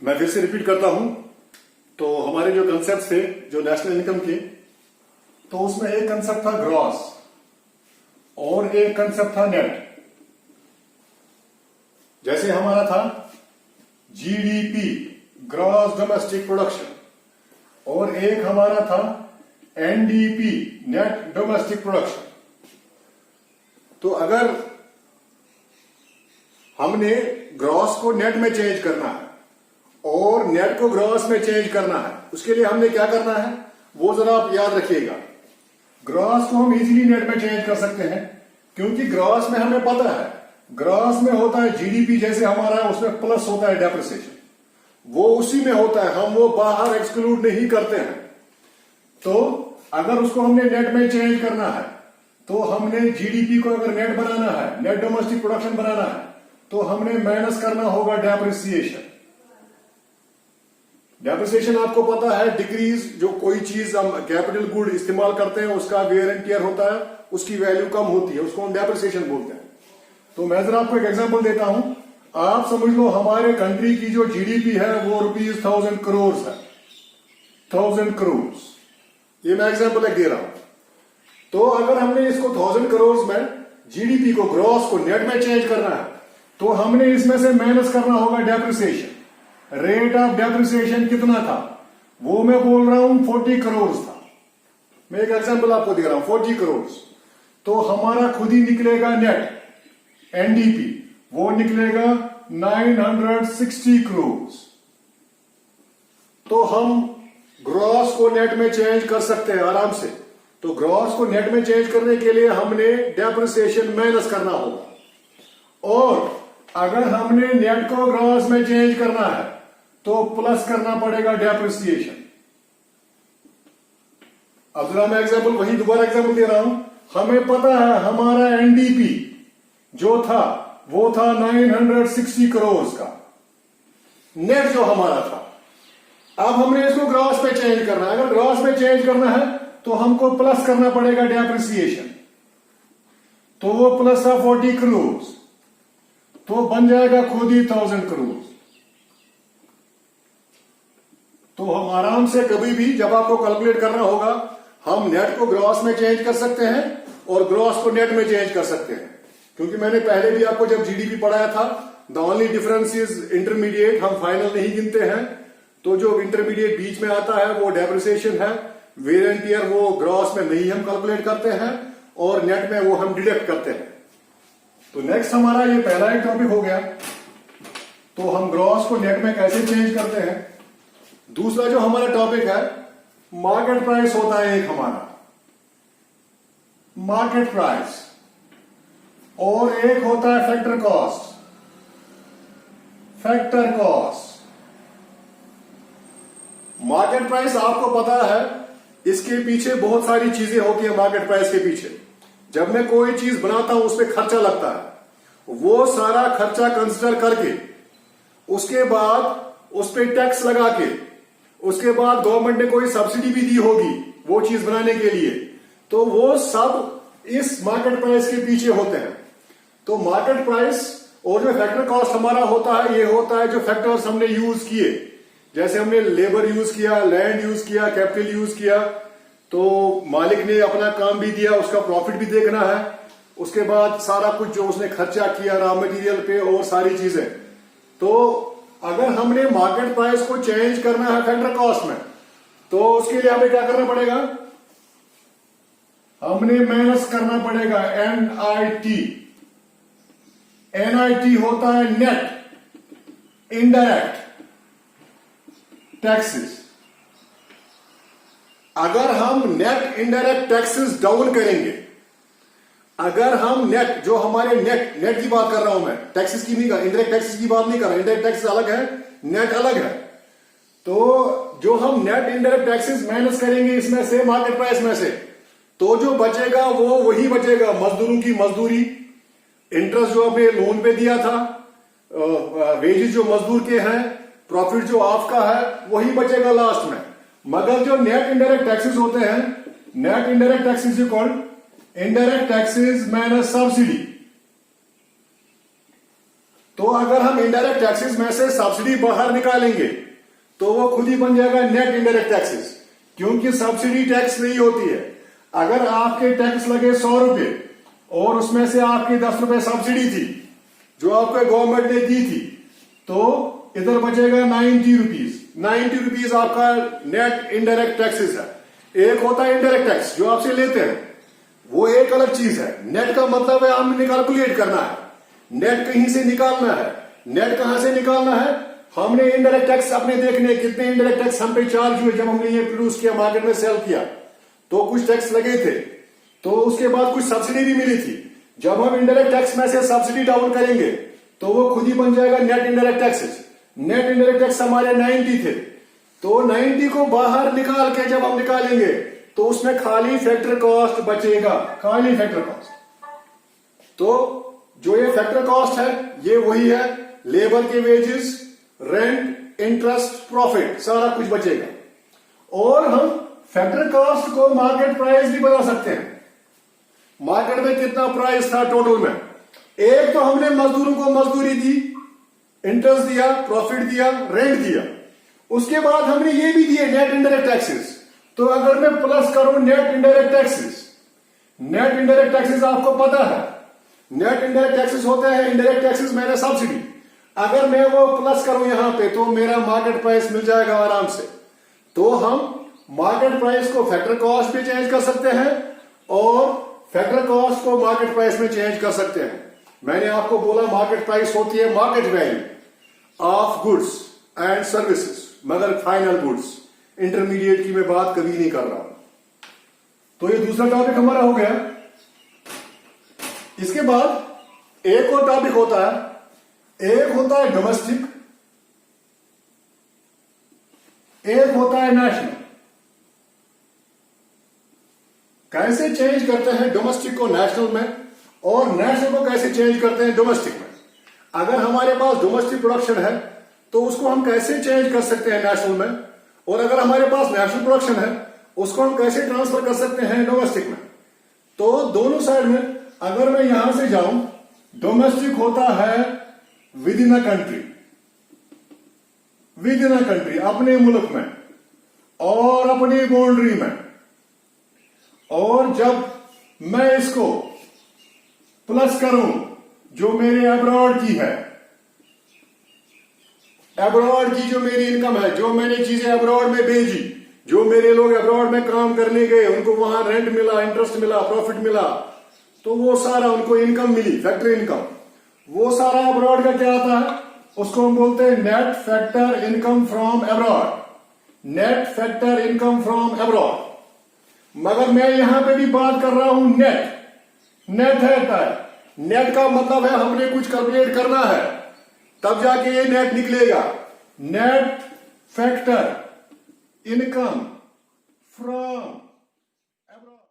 मैं फिर से रिपीट करता हूं। तो हमारे जो कंसेप्ट थे जो नेशनल इनकम के, तो उसमें एक कंसेप्ट था ग्रॉस और एक कंसेप्ट था नेट। जैसे हमारा था जीडीपी, ग्रॉस डोमेस्टिक प्रोडक्शन, और एक हमारा था एनडीपी, नेट डोमेस्टिक प्रोडक्शन। तो अगर हमने ग्रॉस को नेट में चेंज करना है और नेट को ग्रॉस में चेंज करना है, उसके लिए हमने क्या करना है वो जरा आप याद रखिएगा। ग्रॉस को हम इजीली नेट में चेंज कर सकते हैं, क्योंकि ग्रॉस में हमें पता है, ग्रॉस में होता है जीडीपी जैसे हमारा है, उसमें प्लस होता है डेप्रिसिएशन, वो उसी में होता है, हम वो बाहर एक्सक्लूड नहीं करते हैं। तो अगर उसको हमने नेट में चेंज करना है, तो हमने जीडीपी को अगर नेट बनाना है, नेट डोमेस्टिक प्रोडक्शन बनाना है, तो हमने माइनस करना होगा डेप्रिसिएशन। डेप्रिसिएशन आपको पता है, डिक्रीज, जो कोई चीज हम कैपिटल गुड इस्तेमाल करते हैं उसका वेयर एंड टियर होता है, उसकी वैल्यू कम होती है, उसको हम डेप्रिसिएशन बोलते हैं। तो मैं जरा आपको एक एग्जांपल देता हूं। आप समझ लो हमारे कंट्री की जो जीडीपी है वो ₹1000 करोड़ है, 1000 करोड़। ये मैं एग्जांपल एक दे रहा हूं। तो अगर हमने इसको 1000 करोड़ में जीडीपी को, ग्रॉस को नेट में चेंज करना है, तो हमने इसमें से माइनस करना होगा डेप्रिसिएशन। रेट ऑफ डेप्रिसिएशन कितना था, वो मैं बोल रहा हूं 40 करोड़ था। मैं एक एग्जांपल आपको दे रहा हूं, 40 करोड़। तो हमारा खुद ही निकलेगा नेट एनडीपी, वो निकलेगा 960 करोड़। तो हम ग्रॉस को नेट में चेंज कर सकते हैं आराम से। तो ग्रॉस को नेट में चेंज करने के लिए हमने डेप्रिसिएशन माइनस करना होगा, और अगर हमने नेट को ग्रॉस में चेंज करना है तो प्लस करना पड़ेगा डेप्रिसिएशन। अब जरा मैं एग्जांपल, वही दोबारा एग्जांपल दे रहा हूं। हमें पता है हमारा एनडीपी जो था वो था 960 करोड़ का, नेट जो हमारा था। अब हमने इसको ग्रॉस पे चेंज करना है। अगर ग्रॉस में चेंज करना है तो हमको प्लस करना पड़ेगा डेप्रिसिएशन। तो वो प्लस था 40 करोड़, तो बन जाएगा खुद ही 1000 करोड़। तो हम आराम से कभी भी जब आपको कैलकुलेट करना होगा, हम नेट को ग्रॉस में चेंज कर सकते हैं और ग्रॉस को नेट में चेंज कर सकते हैं। क्योंकि मैंने पहले भी आपको जब जीडीपी पढ़ाया था, the only difference is intermediate, हम फाइनल नहीं गिनते हैं। तो जो इंटरमीडिएट बीच में आता है वो डेप्रिसिएशन है, वेयर एंड टियर वो ग्रॉस में नहीं हम कैलकुलेट करते हैं, और नेट में वो हम डिडक्ट करते हैं। तो नेक्स्ट हमारा ये पहला एक टॉपिक हो गया। तो हम ग्रॉस को नेट में कैसे चेंज करते हैं। दूसरा जो हमारा टॉपिक है, मार्केट प्राइस होता है एक हमारा, मार्केट प्राइस, और एक होता है factor cost, factor cost. Market price आपको पता है, इसके पीछे बहुत सारी चीजें होती है। मार्केट प्राइस के पीछे जब मैं कोई चीज बनाता हूं उस पर खर्चा लगता है, वो सारा खर्चा कंसिडर करके, उसके बाद उस पर टैक्स लगा के, उसके बाद गवर्नमेंट ने कोई सब्सिडी भी दी होगी वो चीज बनाने के लिए, तो वो सब इस मार्केट प्राइस के पीछे होते हैं। तो मार्केट प्राइस और जो फैक्टर कॉस्ट हमारा होता है, ये होता है जो फैक्टर्स हमने यूज किए। जैसे हमने लेबर यूज किया, लैंड यूज किया, कैपिटल यूज किया, तो मालिक ने अपना काम भी दिया, उसका प्रॉफिट भी देखना है, उसके बाद सारा कुछ जो उसने खर्चा किया रॉ मटेरियल पे और सारी चीजें। तो अगर हमने मार्केट प्राइस को चेंज करना है फैक्टर कॉस्ट में, तो उसके लिए हमें क्या करना पड़ेगा, हमने माइनस करना पड़ेगा एनआईटी। एनआईटी होता है नेट इनडायरेक्ट टैक्सेस। अगर हम नेट इनडायरेक्ट टैक्सेस डाउन करेंगे, अगर हम नेट, जो हमारे नेट की बात कर रहा हूं मैं, टैक्सेस की नहीं कर, इंडायरेक्ट टैक्सेस की बात नहीं कर रहा। इंडायरेक्ट टैक्सेस अलग है, नेट अलग है। तो जो हम नेट इंडायरेक्ट टैक्सेस माइनस करेंगे इसमें से, मार्केट प्राइस में से, तो जो बचेगा वो वही बचेगा, मजदूरों की मजदूरी, इंटरेस्ट जो आपने लोन पे दिया था, वेजेस जो मजदूर के हैं, प्रॉफिट जो आपका है, वही बचेगा लास्ट में। मगर जो नेट इनडायरेक्ट टैक्सेस होते हैं, net indirect taxes is called indirect taxes minus subsidy. तो अगर हम इनडायरेक्ट टैक्सेस में से सब्सिडी बाहर निकालेंगे तो वो खुद ही बन जाएगा नेट इनडायरेक्ट टैक्सेस, क्योंकि सब्सिडी टैक्स नहीं होती है। अगर आपके टैक्स लगे 100 रुपए और उसमें से आपकी 10 रुपए सब्सिडी थी जो आपको गवर्नमेंट ने दी थी, तो इधर बचेगा 90 रुपीज। 90 रुपीज आपका नेट इनडायरेक्ट टैक्सेस है। एक होता है इनडायरेक्ट टैक्स जो आपसे लेते हैं, वो एक अलग चीज है। नेट का मतलब है हमने कैलकुलेट करना है, नेट कहीं से निकालना है। नेट कहां से निकालना है? हमने इनडायरेक्ट टैक्स अपने देखने कितने इनडायरेक्ट टैक्स हम पे चार्ज हुए जब हमने ये प्रोड्यूस किया, मार्केट में सेल किया, तो कुछ टैक्स लगे थे, तो उसके बाद कुछ सब्सिडी भी मिली थी। जब हम इनडायरेक्ट टैक्स में से सब्सिडी डाउन करेंगे तो वो खुद ही बन जाएगा net indirect taxes. Net indirect tax हमारे 90 थे, तो 90 को बाहर निकाल के जब हम निकालेंगे तो उसमें खाली फैक्टर कॉस्ट बचेगा, खाली फैक्टर कॉस्ट। तो जो ये फैक्टर कॉस्ट है ये वही है, लेबर के वेजेस, रेंट, इंटरेस्ट, प्रॉफिट, सारा कुछ बचेगा। और हम फैक्टर कॉस्ट को मार्केट प्राइस भी बता सकते हैं। मार्केट में कितना प्राइस था टोटल में? एक तो हमने मजदूरों को मजदूरी दी, इंटरेस्ट दिया, प्रॉफिट दिया, रेंट दिया। उसके बाद हमने ये भी दिए नेट इनडायरेक्ट टैक्सेस। तो अगर मैं प्लस करूं net indirect taxes, net indirect taxes आपको पता है, नेट इनडायरेक्ट टैक्सेस होता है इनडायरेक्ट टैक्सेस मैंने सब्सिडी। अगर मैं वो प्लस करूं यहां पे तो मेरा मार्केट प्राइस मिल जाएगा आराम से। तो हम मार्केट प्राइस को फैक्टर कॉस्ट पे चेंज कर सकते हैं और फैक्टर कॉस्ट को मार्केट प्राइस में चेंज कर सकते हैं। मैंने आपको बोला मार्केट प्राइस होती है market value of goods and services, मगर फाइनल गुड्स, इंटरमीडिएट की मैं बात कभी नहीं कर रहा हूं। तो ये दूसरा टॉपिक हमारा हो गया। इसके बाद एक और टॉपिक होता है, एक होता है डोमेस्टिक, एक होता है नेशनल। कैसे चेंज करते हैं डोमेस्टिक को नेशनल में और नेशनल को कैसे चेंज करते हैं डोमेस्टिक में? अगर हमारे पास डोमेस्टिक प्रोडक्शन है तो उसको हम कैसे चेंज कर सकते हैं नेशनल में, और अगर हमारे पास नेशनल प्रोडक्शन है उसको हम कैसे ट्रांसफर कर सकते हैं डोमेस्टिक में? तो दोनों साइड में अगर मैं यहां से जाऊं, डोमेस्टिक होता है with in a country, with in a country, अपने मुल्क में और अपनी बाउंड्री में। और जब मैं इसको प्लस करूं जो मेरे अब्रॉड की है, अब्रॉड की जो मेरी इनकम है, जो मैंने चीजें अब्रॉड में भेजी, जो मेरे लोग अब्रॉड में काम करने गए, उनको वहां रेंट मिला, इंटरेस्ट मिला, प्रॉफिट मिला, तो वो सारा उनको इनकम मिली, फैक्टर इनकम, वो सारा अब्रॉड का क्या आता है? उसको हम बोलते हैं net factor income from abroad, net factor income from abroad. मगर मैं यहां पे भी बात कर रहा हूं नेट, नेट है, नेट का मतलब है हमने कुछ कैलकुलेट करना है तब जाके ये नेट निकलेगा। Net factor income from